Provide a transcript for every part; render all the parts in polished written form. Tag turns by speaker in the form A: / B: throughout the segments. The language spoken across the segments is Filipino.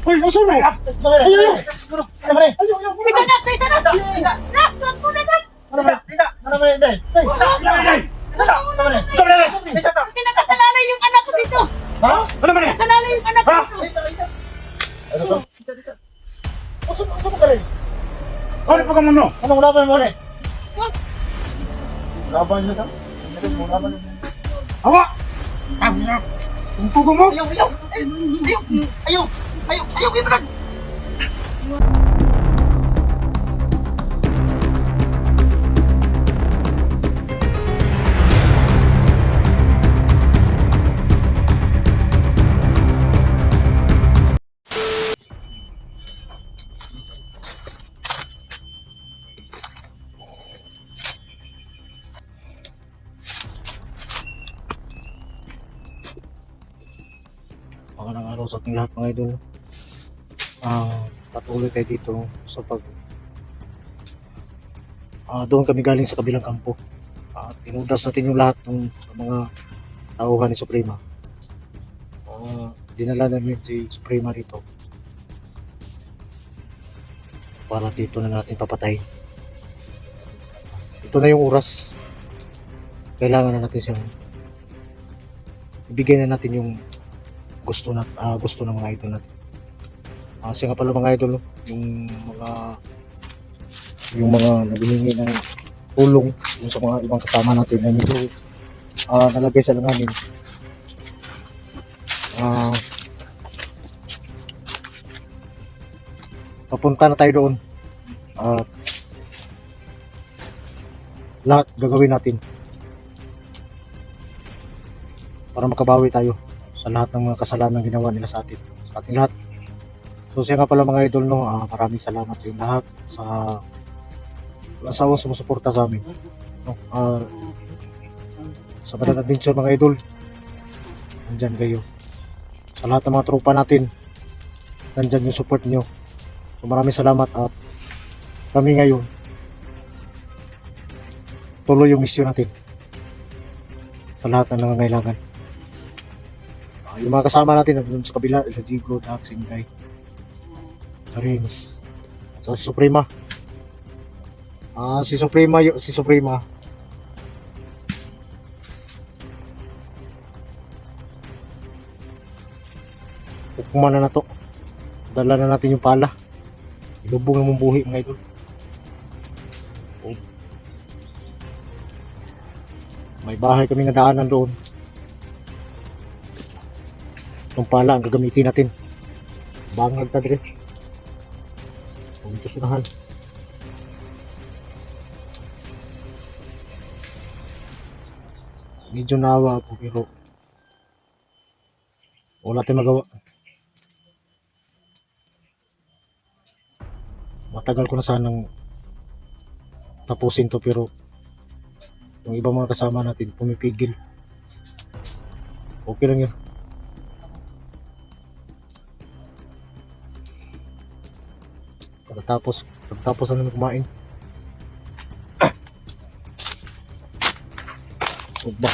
A: Uy, usan mo? Ayaw!
B: Bisa na! Bisa na! Nak! Tuwan mo na nak! Pinakasalalay yung anak ko dito!
A: Ano ba ni?
B: Kasalalay yung anak ko dito!
A: Ano pa ka mo no?
C: Anong laban mo rin? Laban siya ka? Laban siya.
A: Awa! Ang na! Ang pugo mo!
C: Ayaw! Ayaw! Ayaw! Ayaw! Ayaw! Ayaw! Ayaw! Ayaw!
D: Magandang araw sa ating lahat mga idol. Patuloy tayo dito sa doon kami galing sa kabilang kampo. Tinudas natin yung lahat ng mga tauhan ni Suprema. Dinala namin si Suprema dito para dito na natin papatayin. Ito na yung oras. Kailangan na natin siyang ibigay na natin yung gusto ng mga idol natin. Kasi nga pala mga idol, yung mga naghihingi ng tulong yung sa mga ibang kasama natin na medyo nalagay sa langanin. Papunta na tayo doon. Lahat gagawin natin para makabawi tayo sa lahat ng mga kasalanan ginawa nila sa ating lahat. So siya nga pala mga idol, no, maraming salamat sa inyong lahat sa asawang sumusuporta sa amin, no? Sa Badan Adventure mga idol, nandyan kayo. Sa lahat ng mga tropa natin, nandyan yung support nyo. So maraming salamat at kami ngayon tuloy yung mission natin sa lahat ng nangangailangan. Yung mga kasama natin nandun sa kabila, Jigo, Dax, Ingay, Karins, sa Suprema. Si Suprema hukuman na to. Dala na natin yung pala. Ilubong ng buhi mga idol. May bahay kami na daanan doon. Itong pala ang gagamitin natin. Bangag ta dire. Huwag ito sunahan. Medyo nawa ako pero wala tayong magawa. Matagal ko na sanang tapusin to pero yung ibang mga kasama natin pumipigil. Okay lang yun. Pagkatapos na namin kumain. Ba?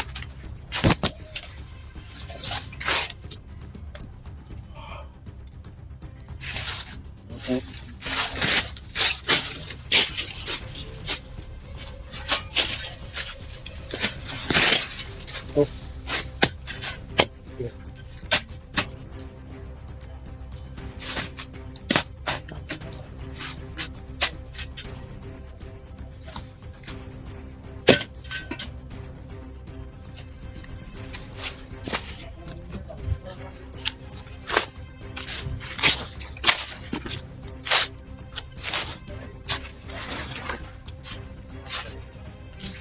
D: Okay. Oh. Okay.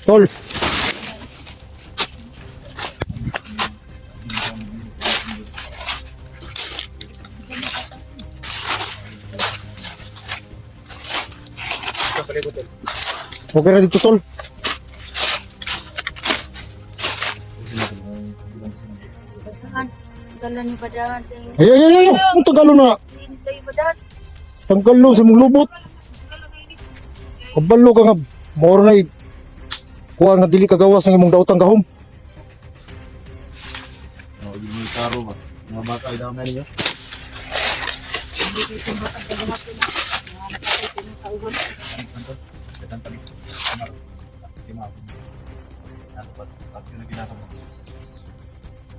D: Tol. Okay na dito, tol.
B: Galan ni Badan.
D: Ay. Ang Tagalog na.
B: Hintay Badan.
D: Tagalog sa mong lubot. Kabalo ka nga. Moro na kuha nga dili kagawas ng imong daotang gahom.
C: Yung karo ba? Mga bata ay dami niyo.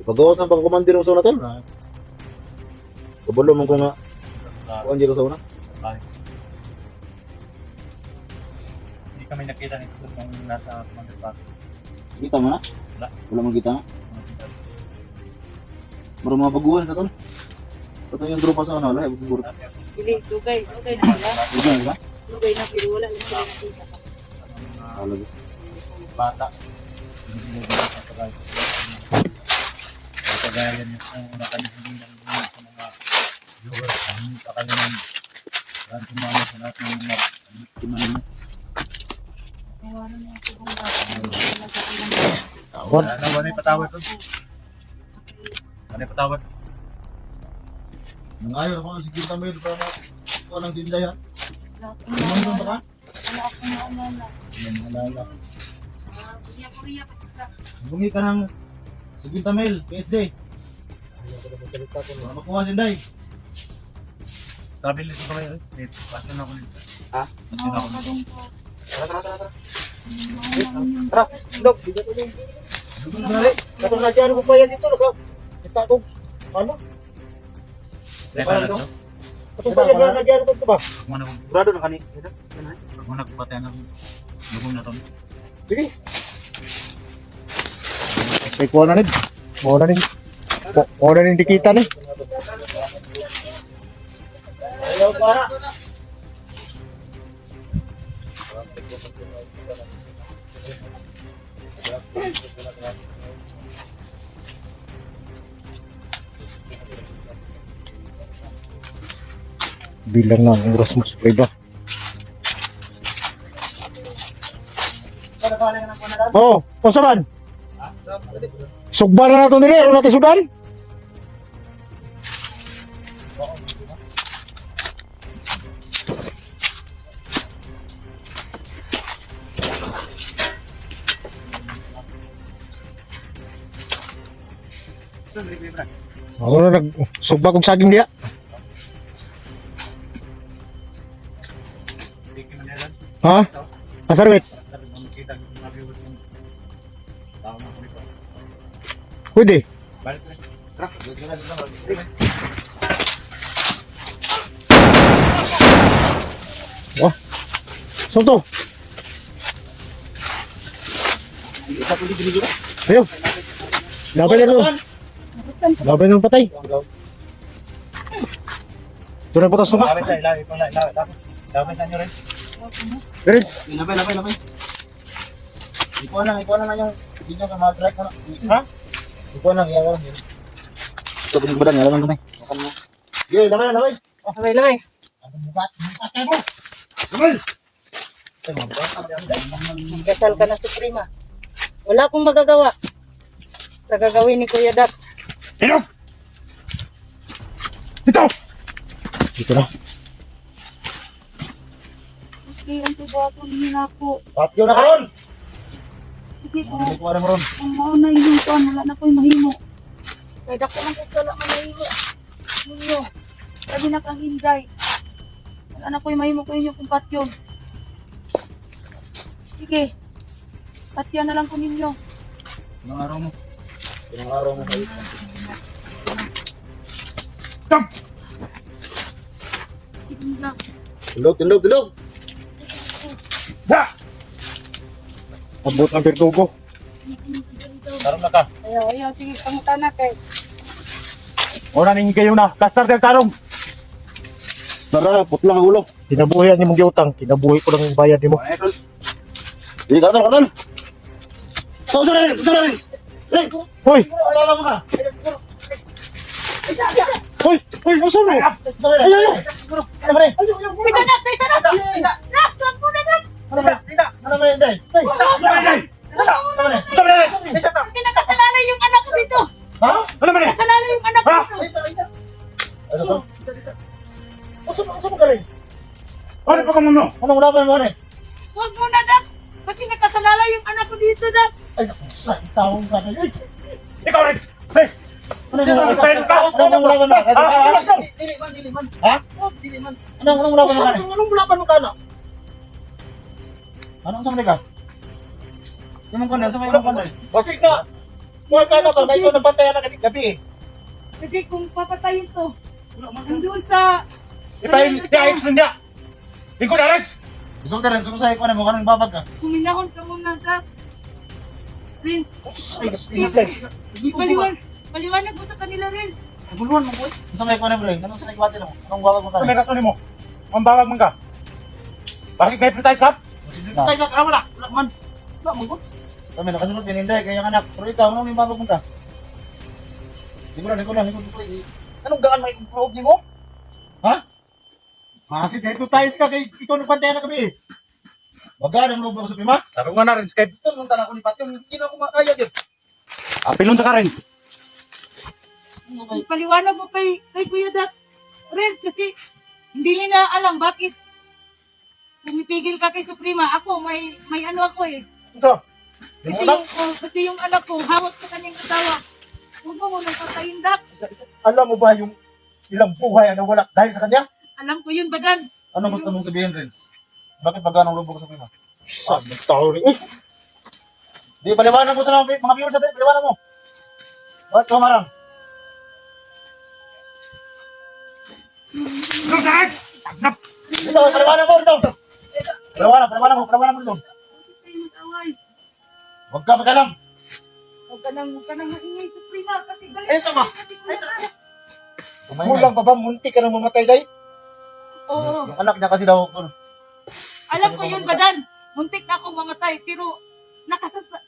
C: Ipagawas ng pangkomandir mo sa una tol. Kabalo mo ko nga. Kuan dito sa una.
E: Hindi kami nakita nito nung nasa Commander Park.
C: Kita mo na?
E: Wala.
C: Wala mo kita na? Baro mga baguhan ka tol. Patang yung drupa sa ano, wala. Siguro.
B: Dili, dugay na sila.
C: Bigyan ba?
B: Dugay na, pero wala lang sila nakita.
C: Talaga.
E: Bata. Hindi mo ba kapagay. Kapagayan yung una kami hindi lang sa mga viewers. Hindi pa kami ng tumama sa lahat ng mga timahin mo.
B: Tawaran niya ako kung bata.
D: What?
E: Wala yung patawad doon. Wala yung patawad.
C: Nangayon ako si Kita Mail para kuha ng tinday ha.
B: Wala
C: Kumandun ba ka?
B: akong maalala.
C: Yan, halala.
B: Korea pa kita.
C: Bungi ka ng si Kita Mail, PSD. Para makuha si Day.
E: Travel dito kami. Pasyon ako nito.
C: Ha?
E: Pasyon ako nito.
C: Tara, Dok. Dali. Katong nadyan ko pa yan dito. Kita ko. Ano?
E: Lesa na ito.
C: Katong pa yan nadyan ko ba?
E: Huwag mo na kung
C: Grado na kani.
E: huwag mo na kung patayan ng lugong na ito.
C: Sige.
D: Kay kuha na rin. Kuha na rin. Kuha na rin dikita ni.
C: Ayaw para.
D: Bilang na ang oras mo sa iba. Oh, kung saan? Sugba na nato nila. Ano natin sudan? Ako na nagsugba kong saging diya.
E: Hindi ka man yan.
D: Ha? Pasarwit.
E: Makita ko mga viewers yung tao na kami pa.
D: Pwede.
E: Balik na.
D: Wah. Soto. Ayo. Laban na nun. Laban na nun patay. Ito na putas nga.
E: Lapit na, lapit na, lapit na nyo rin.
D: Dirit.
C: Lapay. Ikuha lang yung video sa mga strike. Ha? Ikuha lang, iyaw lang. Ito po yung badang, iyaw lang kami. Sige, lamay.
B: Lamay.
C: Bukat kayo mo. Lamay!
B: Kasal ka na sa prima. Wala akong magagawa sa gagawin ni Kuya Dax.
D: Ito. Dito. Dito na.
B: Okay, ang tibato niya ako.
C: Patyo na karon!
B: Sige po.
C: Ikuha na mo ron.
B: Ang mauna yung tuan, wala na ko'y mahimo. Kaya dako lang ko wala man mahimo. Ninyo. Sabi na kang hinday. Wala na ko'y mahimo ko inyo kung patyon. Sige. Patyan na lang ko ninyo.
C: Ilang araw mo. Ilang araw mo kayo.
B: Sige lang.
C: Tindog!
D: Abot ng Bertugo.
E: Tarong na ka.
B: Ayaw, sige, pangutan na kay.
E: Una ninyo kayo na. Kastar kayo tarong.
C: Tara, putlang ang ulo.
D: Kinabuhi ang imong giutang. Kinabuhi ko lang yung bayad nimo.
C: Hindi, karon. Sa rin!
D: Hoy!
C: Wala mo ka!
D: Hoy! Hoy! Masa mo?
C: Ayaw!
B: Bisa na! Nak, tuwan mo na na! Pinakasalala yung anak ko dito!
C: Ha?
E: Ano ba niya?
B: Pinakasalala yung anak ko dito!
C: Ano to? Usa mo ka rin?
E: Ano pa ka muna?
C: Anong laban mo rin?
B: Huwag mo na, Dak! Kasi nakasalala yung anak ko dito, Dak!
C: Ay, naku, sa itawang ka na yun.
E: Ikaw rin. Hey!
C: Ano yung laban?
E: Tayo ka!
C: Ano yung laban na?
E: Ah,
C: Dili man. Ha?
B: Huwag
C: Dili man. Anong laban mo ka na?
D: Anong laban mo ka na?
C: Anong sa ka? Yung kanda, sa may kanda.
D: Basig na. Mukhang ka na ba? May ito nabantayan na gabi eh.
B: Kasi kung papatayin to, nandun sa...
E: Ipahil niya. Lingkod, Alex!
C: Gusto ko rin, sumusay ko na mo kanang babag ka.
B: Kuminahon ka muna sa... Prince,
D: Ay, nasisigay.
B: paliwanag mo sa kanila rin.
C: Buluan mo boy. Gusto ko na bro. Anong sa kwate mo? Anong babag mo ka
E: Ano
C: na?
E: may rason mo? Mambawag man ka. Bakit may advertise ka?
D: Tayo sa karawa na. Wala man.
B: Ba, magot?
C: Kami nakasabot pininday kay yung anak. Pero ikaw anong may babag mo ka? Hindi ko na.
D: Anong gaan may loob ni mo? Ha? Kasi dito tayo ka kay ikaw nagbantayan na gabi eh.
C: Wag ang loob ko sa prima.
E: Tarungan na rin, Skype.
D: Ito nung tanang ko ni Patyo, hindi na ako makaya din.
E: Apilon sa ka rin.
B: Paliwanag mo kay Kuya Dat rin kasi hindi nila alam bakit pumipigil ka kay Suprema. Ako, may ano ako eh.
D: Ito.
B: Kasi yung anak ko, hawak sa kanyang asawa. Huwag mo nang patayin, Dak.
D: Alam mo ba yung ilang buhay ang nawala dahil sa kanya?
B: Alam ko yun, Badan.
C: Ano gusto mong sabihin, Renz? Bakit wag ang loob ko sa prima?
D: Sabi tao rin eh.
C: Di paliwanag mo sa mga viewers natin, paliwanag mo. Bakit ka marang?
E: Lingkod, Alex!
C: Dito, paliwanag mo dito. Paliwanag mo dito.
B: Kayo mag-away.
C: Huwag ka magalam.
B: Huwag ka nang maingay, Suprema. Kasi galit
D: Eh, sama.
B: kasi Kuya Dat.
D: Kulang pa ba? Munti ka nang mamatay day?
B: Oo.
C: Yung anak niya kasi daw.
B: Alam ko yun, Badan. Muntik na akong mamatay. Pero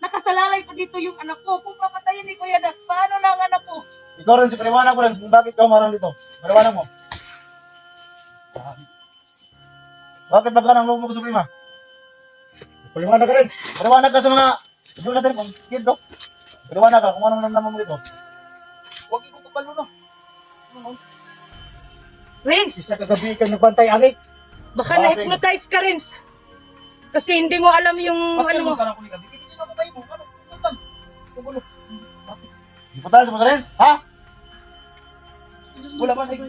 B: nakasalalay pa dito yung anak ko. Kung papatayin ni Kuya Dat, paano na ang anak ko?
C: Ikaw rin, paliwanag mo rin kung bakit ka marang dito. Paliwanag mo. Bakit wag ang loob ko sa prima?
D: Paliwanag ka rin.
C: Paliwanag ka sa mga video natin kung kid do. Paliwanag ka kung anong nalaman mo dito.
D: Huwag ikaw papalo na.
B: Prince,
D: Isa kagabi kang nagbantay, Ali.
B: baka na-hypnotize ka rin. Kasi hindi mo alam yung
D: Bakit
B: ano mo.
D: mo ka na kuli gabi? Hindi na patay mo. Ano? Putang. Tubulo.
C: Di po tayo sa mga Renz, ha?
D: Wala man ay.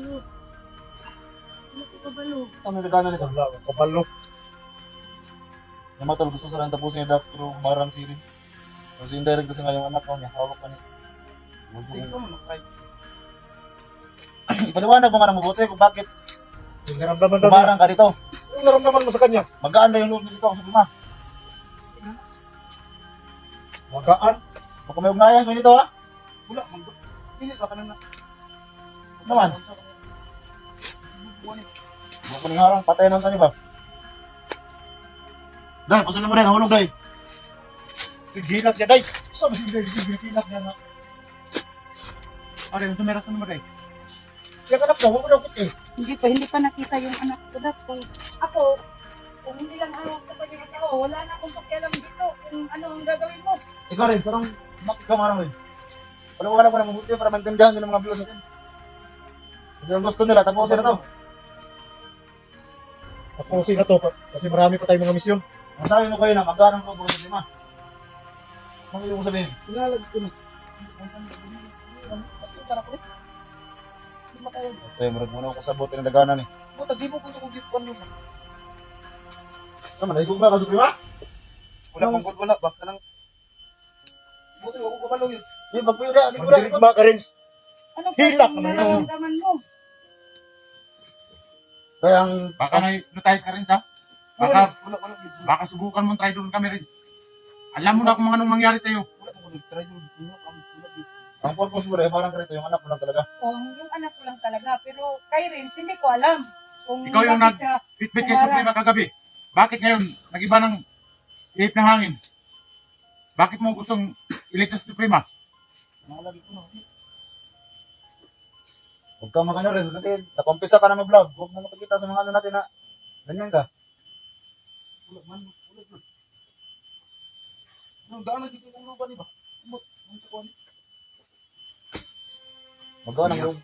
C: Ano nagana nito?
D: Wala ko kapalo.
C: Yung matol gusto sa rin tapusin ni Dax pero marang si Renz. Kasi indirect kasi nga yung anak ko niya, hawak pa niya.
D: Hindi ko makay.
C: Ipaliwanag mo nga ng mabuti kung bakit
D: Yung naramdaman daw niya.
C: kumarang ka dito.
D: Yung naramdaman mo sa kanya.
C: Magaan na yung loob niya dito sa prima.
D: Magaan.
C: Baka may ugnayan ko nito, ha?
D: Wala. Hindi ka kanang na.
C: Naman. Baka ning harang, patay ng sani ba? Dahil, pasan mo rin, nahulog dahil.
D: Gilak niya, day. Sabi siya, gilak niya na.
E: Ano may rason mo, Ray?
D: Kaya kanap na, huwag mo daw kuti.
B: Hindi pa nakita yung anak ko. Dat. Kung hindi lang hawak sa kanyang asawa, wala na akong pakialam dito kung ano ang gagawin mo.
C: Ikaw rin, sarang bakit ka marang rin? Paliwanag mo na mabuti para maintindihan nila mga viewers natin. Kasi ang gusto nila, tapusin na to.
D: Tapusin na to, kasi marami pa tayong mga misyon.
C: Ang sabi mo kayo na, magaan ang loob ko sa prima. Ano yung sabihin?
D: Tinalag ko na.
C: Okay, marag muna ako sa buti ng daganan eh.
D: Buta, di mo ko ito kung gipuan mo.
C: Sama, naigog ba ka sa prima?
D: Wala mong good, wala ba? Kanang... Buti, huwag ko kapalo yun.
C: Di, magpuyod na, di ko
D: Magdirig ba ka rin?
B: Ano
D: Hilak
B: pa
D: naman yun.
B: nararamdaman mo?
C: Kaya ang...
E: Baka na-hypnotize ka rin, sa?
D: Wala,
E: Baka,
D: wala.
E: baka subukan mo try doon kami rin. Alam mo na kung anong mangyari sa'yo.
D: Wala mo nag-try yun.
C: Ang purpose mo rin, parang ganito, yung anak mo lang talaga.
B: Yung anak ko lang talaga. Pero kay Renz, hindi ko alam. Kung
E: Ikaw yung
B: bakit siya-
E: Bitbit kay Suprema kagabi. Bakit ngayon, nag-iba ng ihip ng hangin? Bakit mo gustong iligtas si Suprema?
C: Huwag kang magano rin, kasi nakumpisa ka na mag-vlog. Huwag mo makikita sa mga ano natin na ganyan ka.
D: Wala man, wala man. Nang daan na dito kung lupa, di ba? Umot, ang sakuan.
C: Magaan ang loob.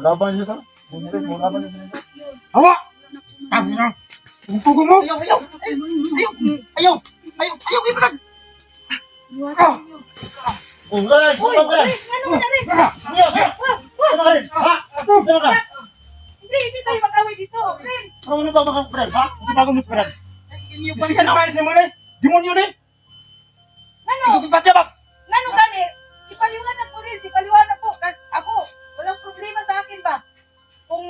C: Laban siya ka. Laban siya.
E: Hawa! Tama na! Ang pugo mo!
D: Ayaw, ayaw! Ayaw! Ayaw! Ayaw! Ibrahim!
B: Iwasan niyo.
C: Oh, wala, sumpa ka na.
B: Ano na rin?
C: Ano ka rin? Ha? to. Diyan ka.
B: Hindi tayo mag-away dito. Ren,
C: Ano ba makakabrad, ha? Hindi ba gumisprad?
A: Inyo pa
C: Kasi
A: siya, no?
C: ka mo ni. Demonyo ni.
B: ano?
A: Ikaw pipatya ba?
B: Ano gani? Ipaliwanag ko rin, ipaliwanag ko. Ako, walang problema sa akin ba? Kung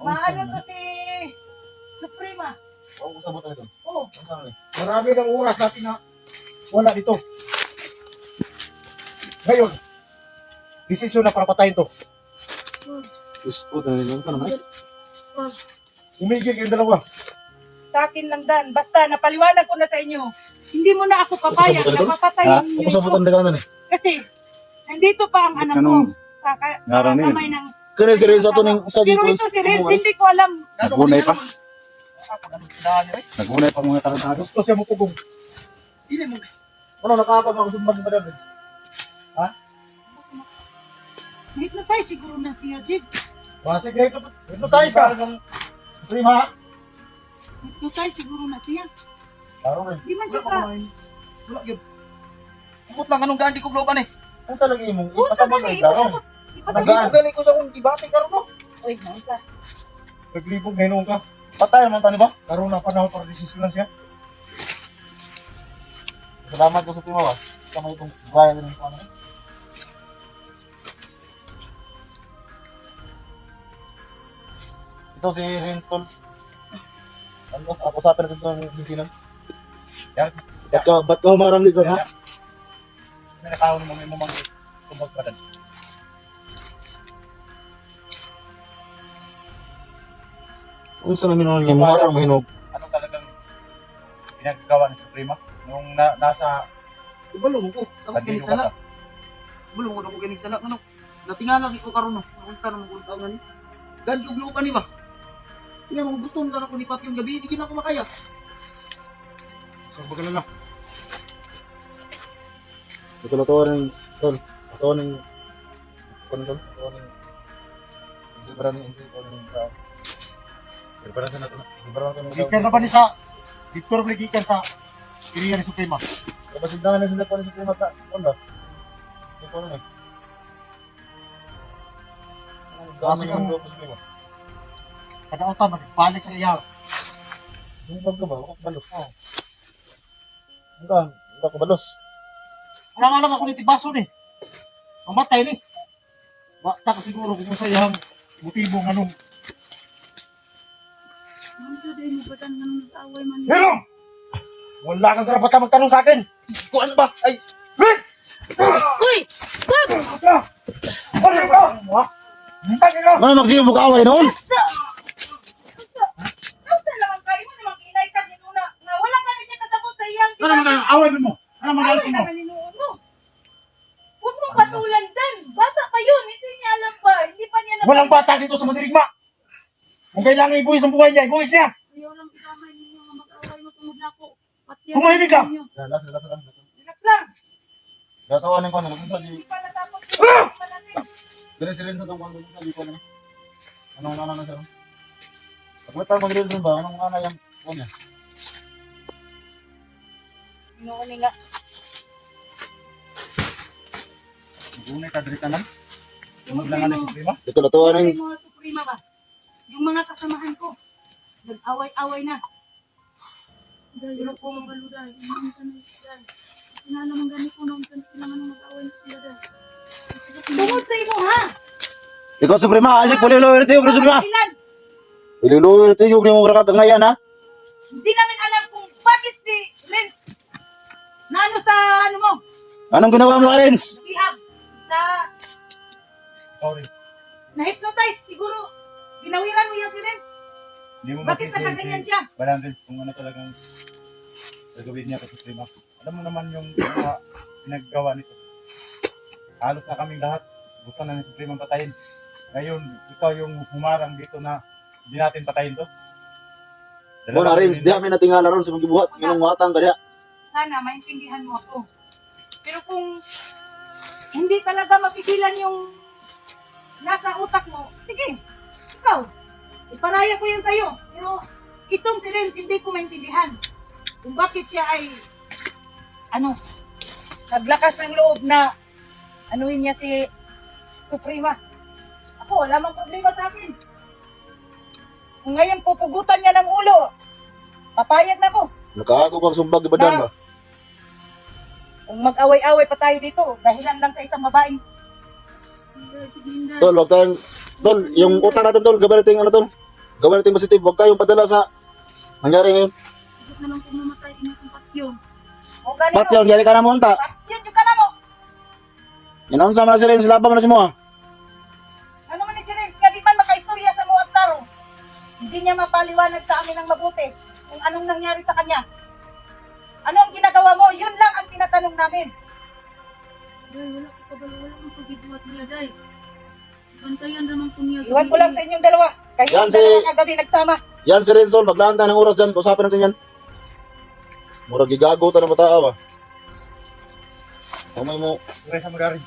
B: maano to si Suprema.
C: Oo, sabot na ito.
B: Oo.
C: Ang saan ni?
D: Marami ng oras natin na wala dito. Ngayon, desisyon na para patayin to.
C: Gusto na rin. Saan naman?
D: Umigil kayong dalawa.
B: Sa akin lang Dan, basta napaliwanag ko na sa inyo. Hindi mo na ako papayag
C: Ako sa
B: na papatayin
C: Ako
B: niyo
C: sabot
B: ito.
C: ang daganan eh.
B: Kasi, nandito pa ang anak ko.
E: Kanong-
B: Sa
E: Naraw na yun.
B: kamay ng...
C: Kaya si Renz ato ning sa
B: Pero
C: dito.
B: ito si Renz, hindi ko alam.
E: Nagunay pa.
A: Ako na magdaan niyo, eh.
E: Nagunay pa mga tarantado.
D: Gusto siya mupugong.
A: Hindi mo.
C: Ano nakakapag ako sumbang ba dyan?
B: Hypnotize siguro na siya, Jig.
C: Basig na ito. Ito tayo ka. Prima.
B: Hypnotize siguro na siya.
C: Laro rin.
B: Di man siya
A: Wala
B: ka.
A: pa kumain. Wala, yun. Kumot lang, anong gaan di ko globan eh.
C: Ang talaga yung mong
B: Unsa
C: ipasabot
B: gani?
C: na laro.
A: Hindi ko gali ko sa kong debate karon no.
B: Uy, nausa.
D: Naglibog na hinong ka.
C: Patay naman tani ba?
D: Karoon na panahon para desisyonan siya.
C: Salamat ko sa Prima ba? Kama itong gaya din ko ano. Ito si Renz Tol. Ano ako sa atin dito ng bisinan.
E: Yan.
C: Ba't ka humarang dito ha?
E: May nakahon mo mga kumbag pa dan.
C: Kung saan namin nung humarang mahinog.
E: Ano talagang pinagagawa ni Suprema? Nung nasa
A: Bulong ko. Ako
E: Ladino
A: kinit
E: ka
A: sala.
E: ta.
A: Bulong ko na ko kinit sala. Ano? Natinga lagi ko karon no. Unta na mo taon ngani. Gaan ko globan ni ba? Nga mo buton na ako ni Pat yung gabi, di kina ko makaya.
D: So, bagalala.
C: Ito na to ng Tol. Ito ng Tol. Ito ng Ibaran ng
E: Preparasyon na ito.
C: Ibaran ng
D: Gikan na ba ni sa Victor Bligikan sa Iriya ni Suprema?
C: Kapasindahan na sila pa rin sa Prima ta. Onda. Ito na eh.
D: Kasi ang kadautan, magbalik sa iya.
C: Yung bag ka ba? Ako balos. Hindi ako balos.
D: Alang-alang ako ni Tibaso ni. Mamatay ni. Bata ka siguro kung sa iyang motibo ng anong.
B: Ano din mo ba tan nang nag-away man?
D: Pero! Wala kang karapatan magtanong sa akin.
A: Ko ano ba? Ay,
B: Uy!
D: Ano ka? Ha? Hintay ka!
C: Ano nagsiyong mag-away noon?
B: Nausa lang ang kayo mo naman kinay ka dito na wala ka na siya kasabot sa iyang
D: Ano mga away mo? Ano mga
B: away naman ninuon mo. Huwag mong patulan Dan. Bata pa yun. Hindi niya alam pa. Hindi pa niya
D: Walang bata dito sa Mandirigma. Kung kailangan ibuhis ang buhay niya, ibuhis niya.
B: Ayaw lang ikamay ninyo nga mag-away mo tungod na ako.
D: Tumahimik ka!
C: Lasa lang.
B: Relax lang.
C: Gatawanin ko na.
B: Hindi pa natapos yun.
D: Ah!
B: Hindi pa natin.
C: Dili si Renzo tong kung sabi ko na. Anong nana na sir? Pagwata mo rin ba? Anong nana yang kunya?
B: Noon nga.
E: Nagunay ka diri tanan. Sunod lang ang Suprema.
C: Ito na to
B: Yung mga Suprema ba? Yung mga kasamahan ko. Nag-away-away na. Dahil ko mabalo dahil. Hindi ka na dahil. Sinalaman ganit ko nung kailangan nang mag-away na sila dahil. Tungod sa imo ha!
C: Ikaw Suprema, asik puli lo irti ko Suprema.
B: Ilan?
C: Ililo irti ko ni mo berkat ngayon ha.
B: Hindi namin alam kung bakit si Renz na ano sa ano mo,
C: Anong ginawa mo, Renz?
B: bihag, sa
E: Sorry.
B: na-hypnotize siguro. Ginawiran mo yan si Renz.
E: Hindi mo
B: Bakit nakaganyan siya?
E: Balang din kung ano talagang gagawin niya kay Suprema. Alam mo naman yung mga pinaggawa nito. Halos na kaming lahat. Gusto na ni Suprema patayin. Ngayon, ikaw yung humarang dito na hindi natin patayin to.
C: Mo na Renz, di kami natingala ron sa magibuhat nginong matang kaya.
B: Sana maintindihan mo ako. Pero kung hindi talaga mapigilan yung nasa utak mo, sige, ikaw, iparaya ko yan sa'yo. Pero itong si Renz, hindi ko maintindihan kung bakit siya ay, naglakas ng loob na anuhin niya si Suprema. Ako, wala mang problema sa akin. Kung ngayon pupugutan niya ng ulo, papayag na ako.
C: Nakaako kang sumbag ibadan ba?
B: Kung mag-away-away pa tayo dito, dahilan lang sa isang babaeng.
C: Tol, wag tayong tol, yung utang natin tol, gawin natin ano tol. Gawin natin positive, wag kayong padala sa nangyari ngayon.
B: Bakit na lang pumamatay na itong patyo? O ganito,
C: Pat yun, gari ka na mo unta.
B: patyo yung ka na mo.
C: Inaunsa man na si Ren, sila pa man na si mo ah.
B: Ano man ni si Renz, nga di man makaistorya sa mga tao. Hindi niya mapaliwanag sa amin ng mabuti kung anong nangyari sa kanya. Ano ang ginagawa mo? Yun lang ang tinatanong namin.
F: Wala ko kang pagbibuhat nila, day. Bantayan naman po niya.
B: Iwan ko lang sa inyong dalawa. Kayo
C: Yan
B: ang
C: si-
B: dalawa kagabi nagsama.
C: Yan si Ren tol, maglaan tayo ng oras dyan, usapin natin yan. Mura gigago ta ng mataaw ah. Kamay mo,
E: Pre sa magari.